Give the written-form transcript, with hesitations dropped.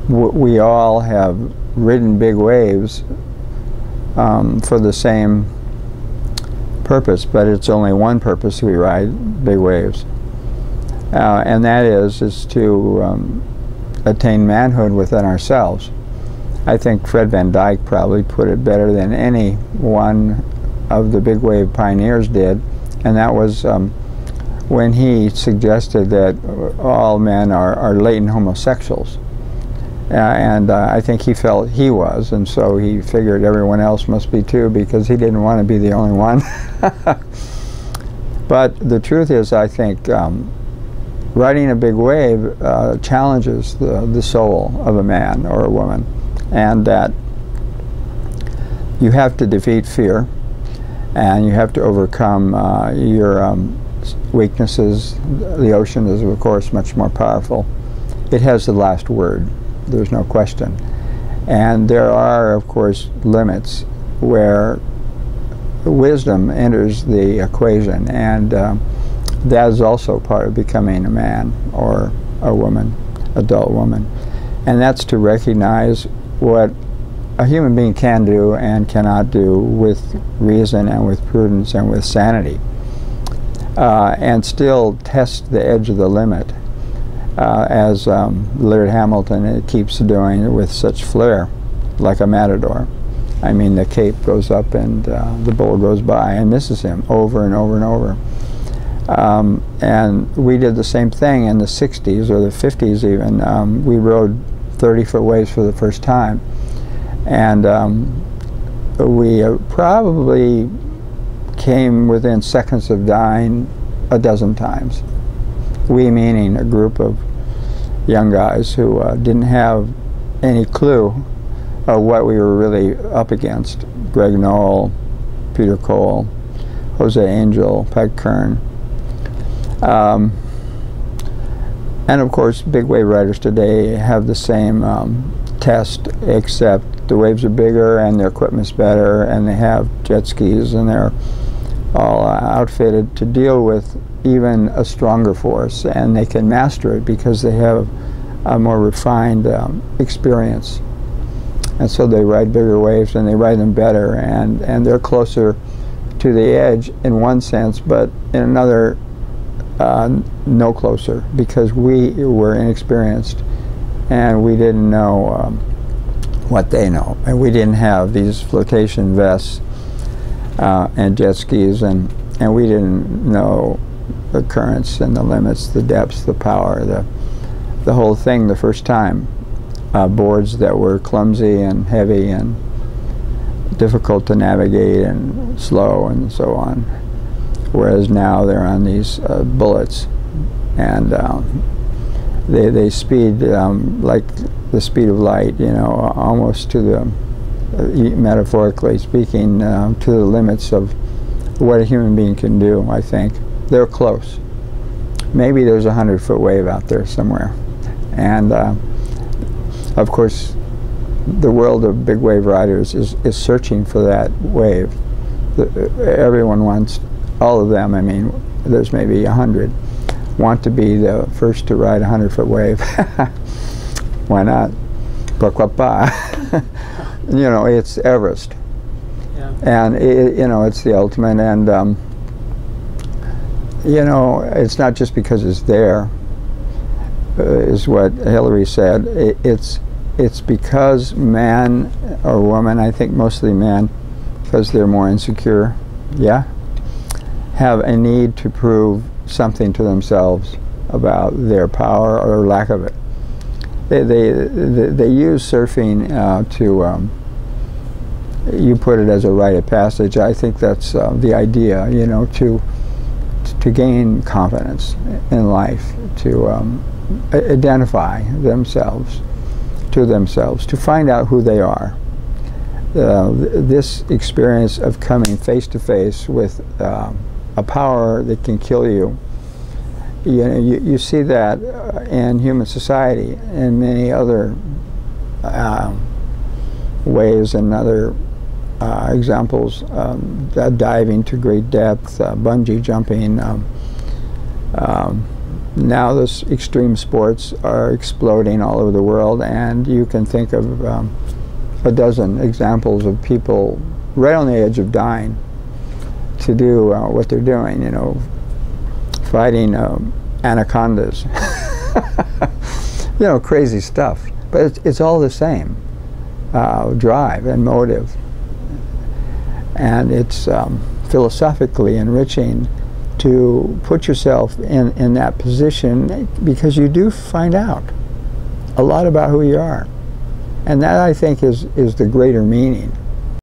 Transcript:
we all have ridden big waves for the same purpose, but it's only one purpose we ride big waves, and that is to attain manhood within ourselves. I think Fred Van Dyke probably put it better than any one of the big wave pioneers did, and that was when he suggested that all men are latent homosexuals. And I think he felt he was, and so he figured everyone else must be too, because he didn't want to be the only one. But the truth is, I think riding a big wave challenges the soul of a man or a woman, and that you have to defeat fear, and you have to overcome your weaknesses. The ocean is, of course, much more powerful. It has the last word. There's no question. And there are, of course, limits where wisdom enters the equation, and that is also part of becoming a man or a woman, adult woman. And that's to recognize what a human being can do and cannot do with reason and with prudence and with sanity, and still test the edge of the limit. As Laird Hamilton keeps doing with such flair, like a matador. I mean, the cape goes up and the bull goes by and misses him over and over and over. And we did the same thing in the 60s or the 50s even. We rode 30-foot waves for the first time. And we probably came within seconds of dying a dozen times. We meaning a group of young guys who didn't have any clue of what we were really up against. Greg Knoll, Peter Cole, Jose Angel, Peg Kern. And of course, big wave riders today have the same test, except the waves are bigger and their equipment's better, and they have jet skis, and they're all outfitted to deal with even a stronger force, and they can master it because they have a more refined experience. And so they ride bigger waves, and they ride them better, and they're closer to the edge in one sense, but in another, no closer, because we were inexperienced and we didn't know what they know, and we didn't have these flotation vests and jet skis, and we didn't know the currents and the limits, the depths, the power, the whole thing the first time. Boards that were clumsy and heavy and difficult to navigate and slow and so on, whereas now they're on these bullets, and they speed like the speed of light, you know, almost to the metaphorically speaking, to the limits of what a human being can do. I think they're close. Maybe there's a 100-foot wave out there somewhere, and of course the world of big wave riders is searching for that wave. Everyone wants, all of them, I mean, there's maybe 100, want to be the first to ride a 100-foot wave. Why not? Pourquoi pas? You know, it's Everest. Yeah. And you know, it's the ultimate, and you know, it's not just because it's there, is what Hillary said. It's because man or woman, I think mostly men, because they're more insecure, yeah, have a need to prove something to themselves about their power or lack of it. They use surfing to, you put it as a rite of passage. I think that's the idea, you know, to gain confidence in life, to identify themselves to themselves, to find out who they are. This experience of coming face to face with a power that can kill you, you know, you see that in human society and many other ways and other examples, diving to great depth, bungee jumping, now this extreme sports are exploding all over the world, and you can think of a dozen examples of people right on the edge of dying to do what they're doing, you know, fighting anacondas. You know, crazy stuff. But it's all the same drive and motive. And it's philosophically enriching to put yourself in that position, because you do find out a lot about who you are. And that, I think, is the greater meaning.